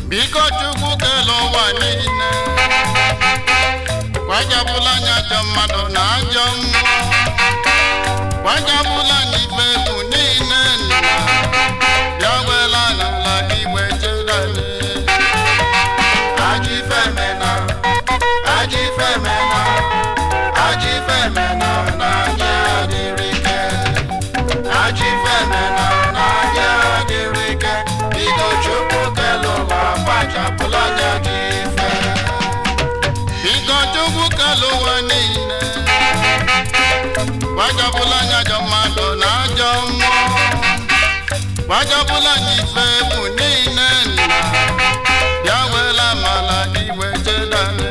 Biko Chukwu kelo ụwa niile kwajabụla anya ajọ mmadụ na ajọ mmụọ kwajabụla n'ife bụ niile nna bịa wela n'ala igwe chedani Ajifemena na anya adịrịke Ajifemena na anya adịrịke Biko Chukwu kelo ụwa kwajabụla anya gị ife Biko Chukwu kelo ụwa niile kwajabụla anya ajọ mmadụ na ajọ mmụọ kwajabụla n'ife bụ niile nna bịa wela n'ala igwe chedani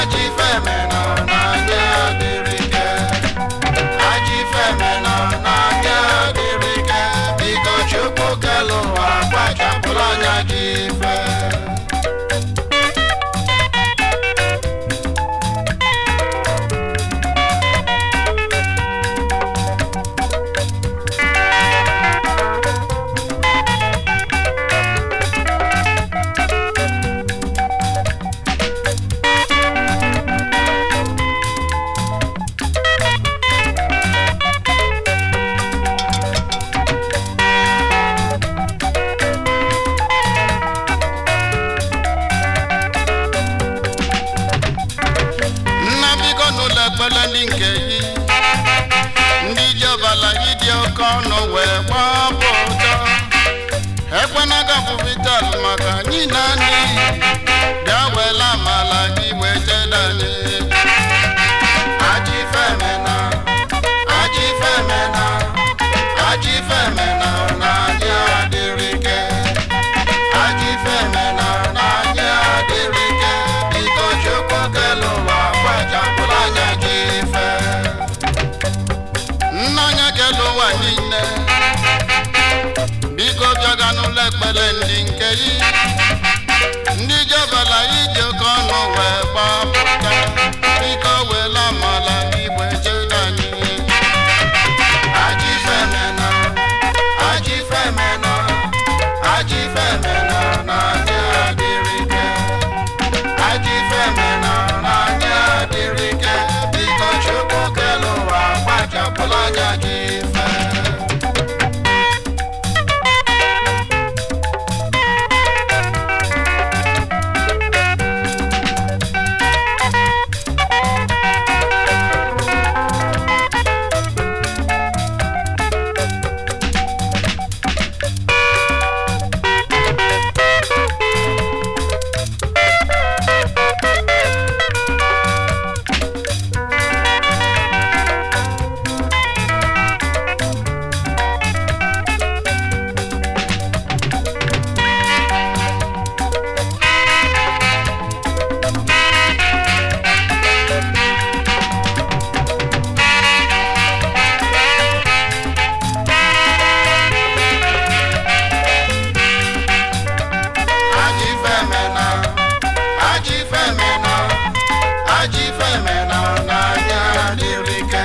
Ajifemena na anya adịrịke Ajifemena na anya adịrịke Biko Chukwu kelo ụwa kwajabụla anya gị ife ekpele ndị nke yi ndị ji ọbala ịdị oke ọnụ wee gbapụ ụjọ ekwena gafụ vital maka anyị na anyị bịa wela amala gị wee chedani Ajifemena na anya adịrịke Ajifemena na anya adịrịke Biko Chukwu kelo ụwa kwajabụla anya gị ife nna anya kelo ụwa niile biko bịaga n'ụlọ ekpere ndị nke yi ndị ji ọbala ịdị oke ọnụ wee gbapụta biko wela amala igwe chedani Ajifemena na anya adịrịke Ajifemena na anya adịrịke Biko Chukwu kelo ụwa kwajabụla anya gị ife Ajifemena na anya adịrịke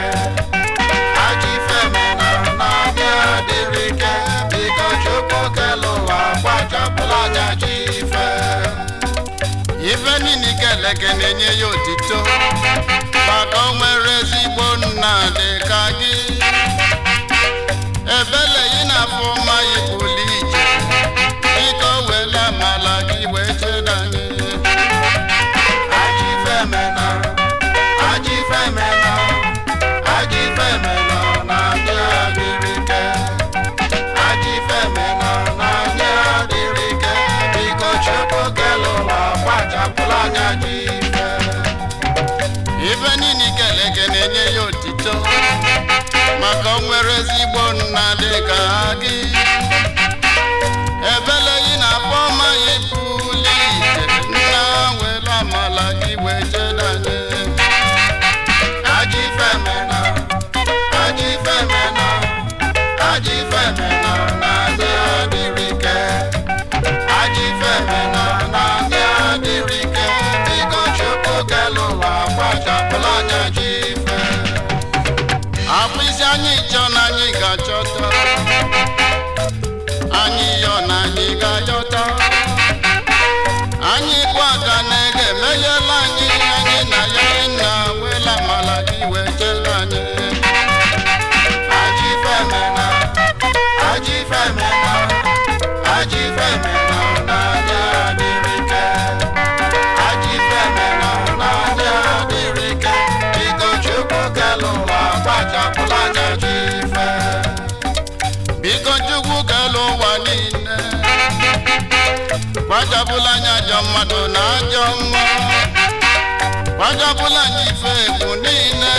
Ajifemena na anya adịrịke Biko Chukwu kelo ụwa kwajabụla anya gị ife ife niile keleke na-enye ya otito maka o nwere ezigbo nna dị ka gị ebele ị na-afụ mma ịpụlụ ije biko wela amala gị wee chedani Ajifemena na anya adịrịke Ajifemena na anya adịrịke Biko Chukwu kelo ụwa kwajabụla anya gị ife niile keleke na-enye ya otito maka o nwere ezigbo nna dị ka gị ebele ị na-afụ mma ịpụlụ ije nna wela amala gị wee chedani Ajifemena na anya adịrịke niile gbajapụla anya ajọ mmadụ na ajọ mmụọ gbajapụla anya ife egwu niile